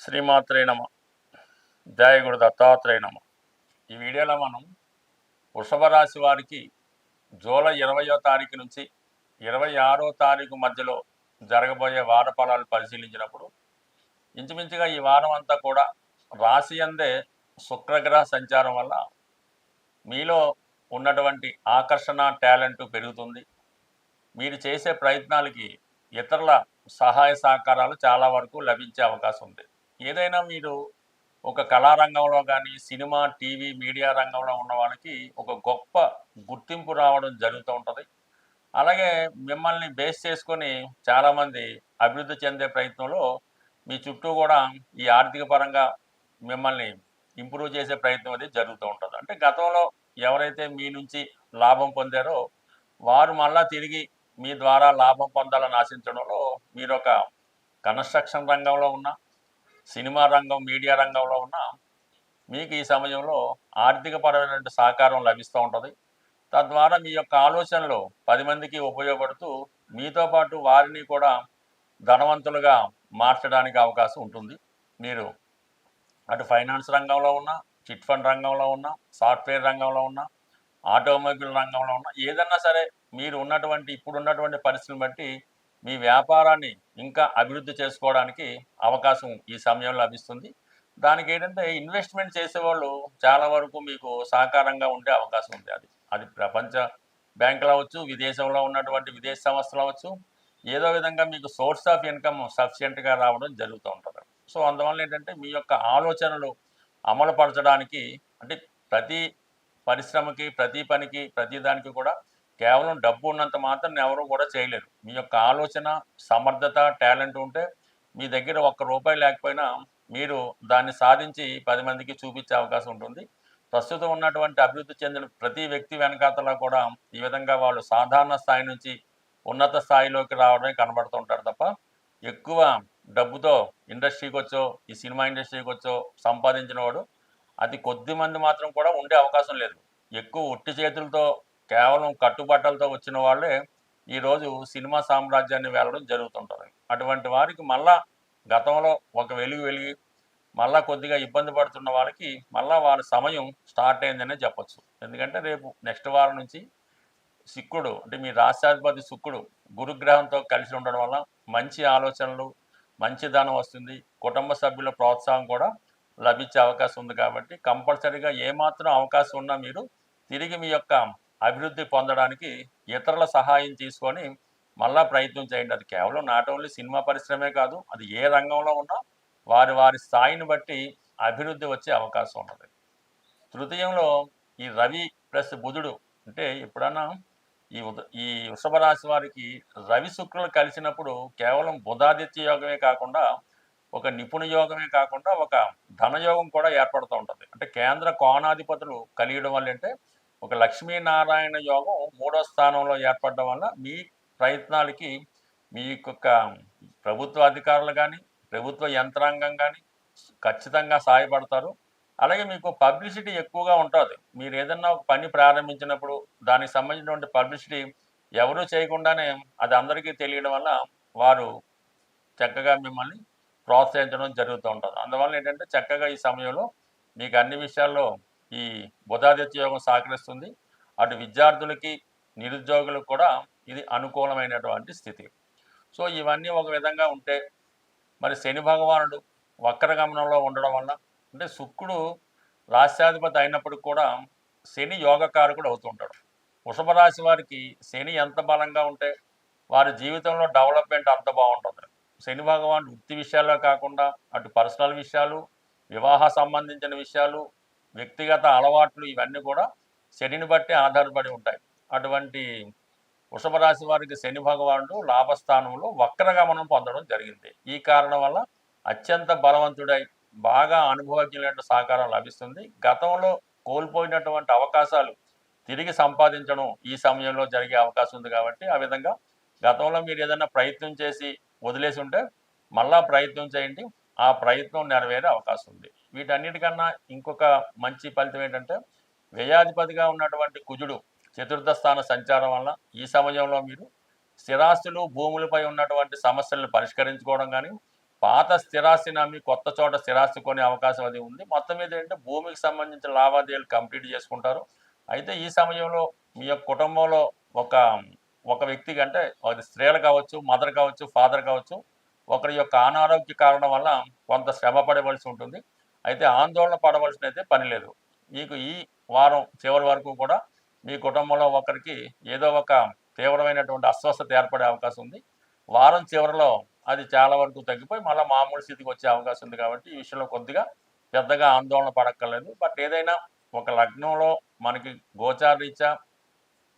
శ్రీమాత్రే నమ. జయ గురు దత్తాత్రేయ నమ. ఈ వీడియోలో మనం వృషభ రాశి వారికి జూలై 20వ తారీఖు నుంచి 26వ తారీఖు మధ్యలో జరగబోయే వార ఫలాలు పరిశీలించినప్పుడు ఇంచుమించుగా ఈ వారం అంతా కూడా రాశి అందే శుక్రగ్రహ సంచారం వల్ల మీలో ఉన్నటువంటి ఆకర్షణ టాలెంట్ పెరుగుతుంది. మీరు చేసే ప్రయత్నాలకి ఇతరుల సహాయ సహకారాలు చాలా వరకు లభించే అవకాశం ఉంది. ఏదైనా మీరు ఒక కళారంగంలో కానీ సినిమా టీవీ మీడియా రంగంలో ఉన్న వాళ్ళకి ఒక గొప్ప గుర్తింపు రావడం జరుగుతూ ఉంటుంది. అలాగే మిమ్మల్ని బేస్ చేసుకొని చాలామంది అభివృద్ధి చెందే ప్రయత్నంలో మీ చుట్టూ కూడా ఈ ఆర్థిక పరంగా మిమ్మల్ని ఇంప్రూవ్ చేసే ప్రయత్నం అది జరుగుతూ ఉంటుంది. అంటే గతంలో ఎవరైతే మీ నుంచి లాభం పొందారో వారు మళ్ళా తిరిగి మీ ద్వారా లాభం పొందాలని ఆశించడంలో మీరు ఒక కన్స్ట్రక్షన్ రంగంలో ఉన్న సినిమా రంగం మీడియా రంగంలో ఉన్న మీకు ఈ సమయంలో ఆర్థికపరమైనటువంటి సహకారం లభిస్తూ ఉంటుంది. తద్వారా మీ యొక్క ఆలోచనలు 10 మందికి ఉపయోగపడుతూ మీతో పాటు వారిని కూడా ధనవంతులుగా మార్చడానికి అవకాశం ఉంటుంది. మీరు అటు ఫైనాన్స్ రంగంలో ఉన్న చిట్ ఫండ్ రంగంలో ఉన్న సాఫ్ట్వేర్ రంగంలో ఉన్న ఆటోమొబైల్ రంగంలో ఉన్న ఏదన్నా సరే మీరు ఇప్పుడున్నటువంటి పరిస్థితిని బట్టి మీ వ్యాపారాన్ని ఇంకా అభివృద్ధి చేసుకోవడానికి అవకాశం ఈ సమయంలో లభిస్తుంది. దానికి ఏంటంటే ఇన్వెస్ట్మెంట్ చేసేవాళ్ళు చాలా వరకు మీకు సహకారంగా ఉండే అవకాశం ఉంది. అది ప్రపంచ బ్యాంకులు అవ్వచ్చు, విదేశంలో ఉన్నటువంటి విదేశీ సంస్థలు అవ్వచ్చు, ఏదో విధంగా మీకు సోర్స్ ఆఫ్ ఇన్కమ్ సఫిషియెంట్గా రావడం జరుగుతూ ఉంటుంది. సో అందువల్ల ఏంటంటే మీ యొక్క ఆలోచనలు అమలుపరచడానికి అంటే ప్రతి పరిశ్రమకి ప్రతి పనికి ప్రతి దానికి కూడా కేవలం డబ్బు ఉన్నంత మాత్రం ఎవరు కూడా చేయలేరు. మీ యొక్క ఆలోచన సమర్థత టాలెంట్ ఉంటే మీ దగ్గర ₹1 లేకపోయినా మీరు దాన్ని సాధించి 10 మందికి చూపించే అవకాశం ఉంటుంది. ప్రస్తుతం ఉన్నటువంటి అభివృద్ధి చెందిన ప్రతి వ్యక్తి వెనకాతలా కూడా ఈ విధంగా వాళ్ళు సాధారణ స్థాయి నుంచి ఉన్నత స్థాయిలోకి రావడమే కనబడుతూ ఉంటారు తప్ప ఎక్కువ డబ్బుతో ఇండస్ట్రీకి వచ్చో ఈ సినిమా ఇండస్ట్రీకి వచ్చో సంపాదించిన వాడు అతి కొద్ది మంది మాత్రం కూడా ఉండే అవకాశం లేదు. ఎక్కువ ఒట్టి చేతులతో కేవలం కట్టుబట్టలతో వచ్చిన వాళ్ళే ఈరోజు సినిమా సామ్రాజ్యాన్ని వెళ్ళడం జరుగుతుంటుంది. అటువంటి వారికి మళ్ళా గతంలో ఒక వెలిగి మళ్ళా కొద్దిగా ఇబ్బంది పడుతున్న వాళ్ళకి మళ్ళా వాళ్ళ సమయం స్టార్ట్ అయిందనే చెప్పచ్చు. ఎందుకంటే రేపు నెక్స్ట్ వారం నుంచి శుక్రుడు అంటే మీ రాష్ట్రాధిపతి శుక్రుడు గురుగ్రహంతో కలిసి ఉండడం వల్ల మంచి ఆలోచనలు మంచి ధనం వస్తుంది. కుటుంబ సభ్యుల ప్రోత్సాహం కూడా లభించే అవకాశం ఉంది. కాబట్టి కంపల్సరీగా ఏమాత్రం అవకాశం ఉన్నా మీరు తిరిగి మీ యొక్క అభివృద్ధి పొందడానికి ఇతరుల సహాయం తీసుకొని మళ్ళా ప్రయత్నం చేయండి. అది కేవలం నాట్ ఓన్లీ సినిమా పరిశ్రమే కాదు, అది ఏ రంగంలో ఉన్నా వారి స్థాయిని బట్టి అభివృద్ధి వచ్చే అవకాశం ఉన్నది. తృతీయంలో ఈ రవి ప్లస్ బుధుడు అంటే ఎప్పుడన్నా ఈ వృషభ రాశి వారికి రవి శుక్రులు కలిసినప్పుడు కేవలం బుధాదిత్య యోగమే కాకుండా ఒక నిపుణ యోగమే కాకుండా ఒక ధనయోగం కూడా ఏర్పడుతూ ఉంటుంది. అంటే కేంద్ర కోణాధిపతులు కలియడం వల్ల అంటే ఒక లక్ష్మీనారాయణ యోగం 3వ స్థానంలో ఏర్పడడం వల్ల మీ ప్రయత్నాలకి మీ యొక్క ప్రభుత్వ అధికారులు కానీ ప్రభుత్వ యంత్రాంగం కానీ ఖచ్చితంగా సహాయపడతారు. అలాగే మీకు పబ్లిసిటీ ఎక్కువగా ఉంటుంది. మీరు ఏదన్నా ఒక పని ప్రారంభించినప్పుడు దానికి సంబంధించినటువంటి పబ్లిసిటీ ఎవరూ చేయకుండానే అది అందరికీ తెలియడం వల్ల వారు చక్కగా మిమ్మల్ని ప్రోత్సహించడం జరుగుతూ ఉంటుంది. అందువల్ల ఏంటంటే చక్కగా ఈ సమయంలో మీకు అన్ని విషయాల్లో ఈ బుధాదిత్య యోగం సహకరిస్తుంది. అటు విద్యార్థులకి నిరుద్యోగులకు కూడా ఇది అనుకూలమైనటువంటి స్థితి. సో ఇవన్నీ ఒక విధంగా ఉంటే మరి శని భగవానుడు వక్రగమనంలో ఉండడం వల్ల అంటే శుక్రుడు రాష్ట్రాధిపతి అయినప్పటికి కూడా శని యోగకారకుడు అవుతుంటాడు. వృషభ రాశి వారికి శని ఎంత బలంగా ఉంటే వారి జీవితంలో డెవలప్మెంట్ అంత బాగుంటుంది. శని భగవానుడు వృత్తి విషయాల్లో కాకుండా అటు పర్సనల్ విషయాలు, వివాహ సంబంధించిన విషయాలు, వ్యక్తిగత అలవాట్లు ఇవన్నీ కూడా శనిని బట్టి ఆధారపడి ఉంటాయి. అటువంటి వృషభ రాశి వారికి శని భగవానుడు లాభస్థానంలో వక్రగమనం పొందడం జరిగింది. ఈ కారణం వల్ల అత్యంత బలవంతుడై బాగా అనుభవజ్ఞులైన సహకారం లభిస్తుంది. గతంలో కోల్పోయినటువంటి అవకాశాలు తిరిగి సంపాదించడం ఈ సమయంలో జరిగే అవకాశం ఉంది. కాబట్టి ఆ విధంగా గతంలో మీరు ఏదైనా ప్రయత్నం చేసి వదిలేసి ఉంటే మళ్ళా ప్రయత్నం చేయండి, ఆ ప్రయత్నం నెరవేరే అవకాశం ఉంది. వీటన్నిటికన్నా ఇంకొక మంచి ఫలితం ఏంటంటే వ్యయాధిపతిగా ఉన్నటువంటి కుజుడు చతుర్థ స్థాన సంచారం వల్ల ఈ సమయంలో మీరు స్థిరాస్తులు భూములపై ఉన్నటువంటి సమస్యలను పరిష్కరించుకోవడం కానీ, పాత స్థిరాస్తిని అమ్మి కొత్త చోట స్థిరాస్తి కొనే అవకాశం అది ఉంది. మొత్తం మీద ఏంటంటే భూమికి సంబంధించిన లావాదేవీలు కంప్లీట్ చేసుకుంటారు. అయితే ఈ సమయంలో మీ యొక్క కుటుంబంలో ఒక వ్యక్తికి, అంటే అది స్త్రీలు కావచ్చు, మదర్ కావచ్చు, ఫాదర్ కావచ్చు, ఒకరి యొక్క అనారోగ్య కారణం వల్ల కొంత శ్రమ పడవలసి ఉంటుంది. అయితే ఆందోళన పడవలసిన అయితే పని లేదు. మీకు ఈ వారం చివరి వరకు కూడా మీ కుటుంబంలో ఒకరికి ఏదో ఒక తీవ్రమైనటువంటి అస్వస్థత ఏర్పడే అవకాశం ఉంది. వారం చివరిలో అది చాలా వరకు తగ్గిపోయి మళ్ళీ మామూలు స్థితికి వచ్చే అవకాశం ఉంది. కాబట్టి ఈ విషయంలో కొద్దిగా పెద్దగా ఆందోళన పడక్కర్లేదు. బట్ ఏదైనా ఒక లగ్నంలో మనకి గోచారరీత్యా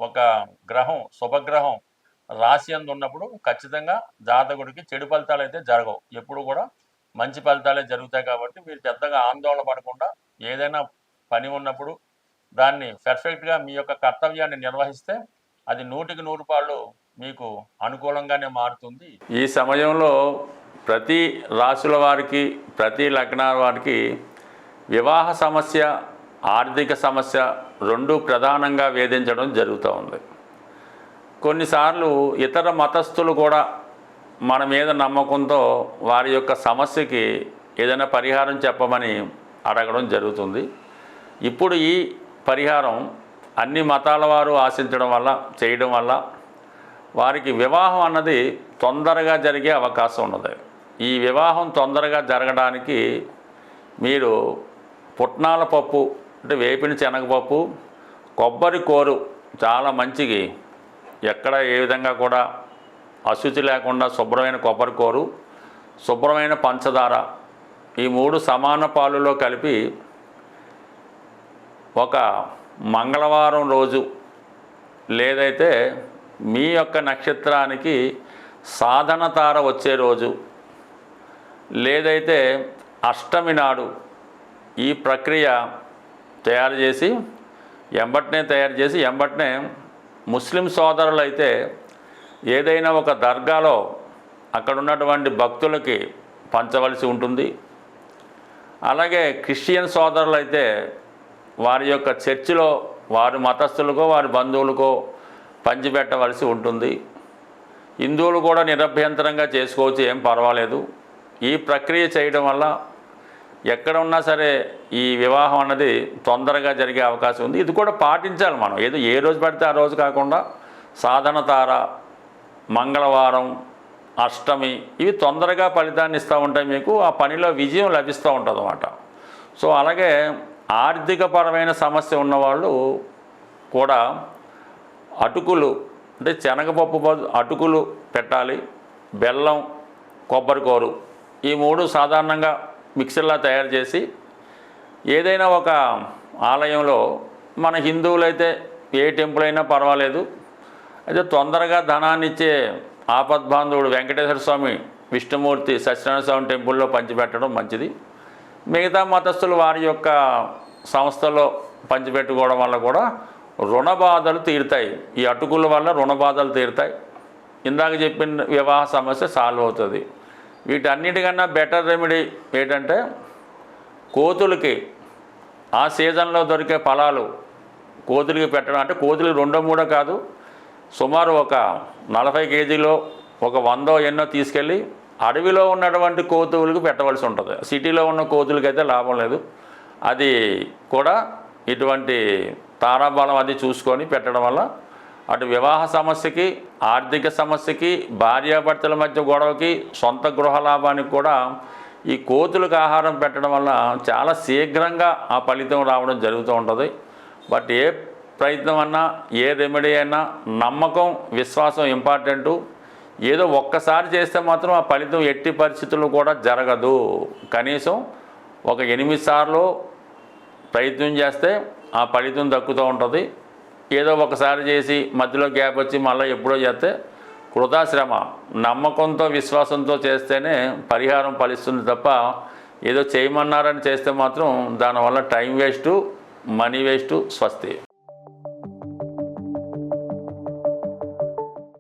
ఒక గ్రహం, శుభగ్రహం రాశి అందు ఉన్నప్పుడు ఖచ్చితంగా జాతకుడికి చెడు ఫలితాలు అయితే జరగవు. ఎప్పుడు కూడా మంచి ఫలితాలే జరుగుతాయి. కాబట్టి మీరు పెద్దగా ఆందోళన పడకుండా ఏదైనా పని ఉన్నప్పుడు దాన్ని పర్ఫెక్ట్గా మీ యొక్క కర్తవ్యాన్ని నిర్వహిస్తే అది 100కి 100 పాళ్ళు మీకు అనుకూలంగానే మారుతుంది. ఈ సమయంలో ప్రతి రాశుల వారికి, ప్రతి లగ్నాల వారికి వివాహ సమస్య, ఆర్థిక సమస్య రెండు ప్రధానంగా వేధించడం జరుగుతూ ఉంది. కొన్నిసార్లు ఇతర మతస్థులు కూడా మన మీద నమ్మకంతో వారి యొక్క సమస్యకి ఏదైనా పరిహారం చెప్పమని అడగడం జరుగుతుంది. ఇప్పుడు ఈ పరిహారం అన్ని మతాల వారు ఆశించడం వల్ల, చేయడం వల్ల వారికి వివాహం అన్నది తొందరగా జరిగే అవకాశం ఉన్నది. ఈ వివాహం తొందరగా జరగడానికి మీరు పుట్నాల పప్పు, అంటే వేపిన శనగపప్పు, కొబ్బరి కోరు, చాలా మంచిది, ఎక్కడ ఏ విధంగా కూడా అశుచి లేకుండా శుభ్రమైన కొబ్బరి కోరు, శుభ్రమైన పంచదార, ఈ 3 సమాన పాలులో కలిపి ఒక మంగళవారం రోజు, లేదైతే మీ యొక్క నక్షత్రానికి సాధన తార వచ్చే రోజు, లేదైతే అష్టమి నాడు ఈ ప్రక్రియ తయారు చేసి ఎంబట్నే ముస్లిం సోదరులు అయితే ఏదైనా ఒక దర్గాలో అక్కడ ఉన్నటువంటి భక్తులకి పంచవలసి ఉంటుంది. అలాగే క్రిస్టియన్ సోదరులు అయితే వారి యొక్క చర్చిలో వారి మతస్థులకో వారి బంధువులకో పంచిపెట్టవలసి ఉంటుంది. హిందువులు కూడా నిరభ్యంతరంగా చేసుకోవచ్చు, ఏం పర్వాలేదు. ఈ ప్రక్రియ చేయడం వల్ల ఎక్కడ ఉన్నా సరే ఈ వివాహం అన్నది తొందరగా జరిగే అవకాశం ఉంది. ఇది కూడా పాటించాలి మనం. ఏదో ఏ రోజు పడితే ఆ రోజు కాకుండా సాధన తార, మంగళవారం, అష్టమి ఇవి తొందరగా ఫలితాన్ని ఇస్తూ ఉంటాయి. మీకు ఆ పనిలో విజయం లభిస్తూ ఉంటుంది అన్నమాట. సో అలాగే ఆర్థికపరమైన సమస్య ఉన్నవాళ్ళు కూడా అటుకులు, అంటే శనగపప్పు అటుకులు పెట్టాలి, బెల్లం, కొబ్బరికూరు, ఈ 3 సాధారణంగా మిక్సర్లా తయారు చేసి ఏదైనా ఒక ఆలయంలో, మన హిందువులైతే ఏ టెంపుల్ అయినా పర్వాలేదు, అయితే తొందరగా ధనాన్ని ఇచ్చే ఆపద్బాంధవుడు వెంకటేశ్వర స్వామి, విష్ణుమూర్తి, సత్యనారాయణ స్వామి టెంపుల్లో పంచిపెట్టడం మంచిది. మిగతా మతస్థులు వారి యొక్క సంస్థల్లో పంచిపెట్టుకోవడం వల్ల కూడా రుణ బాధలు తీరుతాయి. ఈ అటుకుల వల్ల రుణ బాధలు తీరుతాయి. ఇందాక చెప్పిన వివాహ సమస్య సాల్వ్ అవుతుంది. వీటన్నిటికన్నా బెటర్ రెమెడీ ఏంటంటే కోతులకి ఆ సీజన్లో దొరికే ఫలాలు కోతులకి పెట్టడం. అంటే కోతులకి 2-3 కాదు, సుమారు ఒక 40 కేజీలో ఒక 100 ఎన్నో తీసుకెళ్ళి అడవిలో ఉన్నటువంటి కోతువులకు పెట్టవలసి ఉంటుంది. సిటీలో ఉన్న కోతులకైతే లాభం లేదు. అది కూడా ఇటువంటి తారాబలం అది చూసుకొని పెట్టడం వల్ల అటు వివాహ సమస్యకి, ఆర్థిక సమస్యకి, భార్యాభర్తల మధ్య గొడవకి, సొంత గృహ లాభానికి కూడా ఈ కోతులకు ఆహారం పెట్టడం వల్ల చాలా శీఘ్రంగా ఆ ఫలితం రావడం జరుగుతూ ఉంటుంది. బట్ ఏ ప్రయత్నం అన్నా, ఏ రెమెడీ అయినా నమ్మకం, విశ్వాసం ఇంపార్టెంటు. ఏదో ఒక్కసారి చేస్తే మాత్రం ఆ ఫలితం ఎట్టి పరిస్థితుల్లో కూడా జరగదు. కనీసం ఒక 8 సార్లు ప్రయత్నం చేస్తే ఆ ఫలితం దక్కుతూ ఉంటుంది. ఏదో ఒకసారి చేసి మధ్యలో గ్యాప్ వచ్చి మళ్ళీ ఎప్పుడో చేస్తే కృతాశ్రమ. నమ్మకంతో, విశ్వాసంతో చేస్తేనే పరిహారం ఫలిస్తుంది తప్ప ఏదో చేయమన్నారని చేస్తే మాత్రం దానివల్ల టైం వేస్టు, మనీ వేస్టు. స్వస్తి.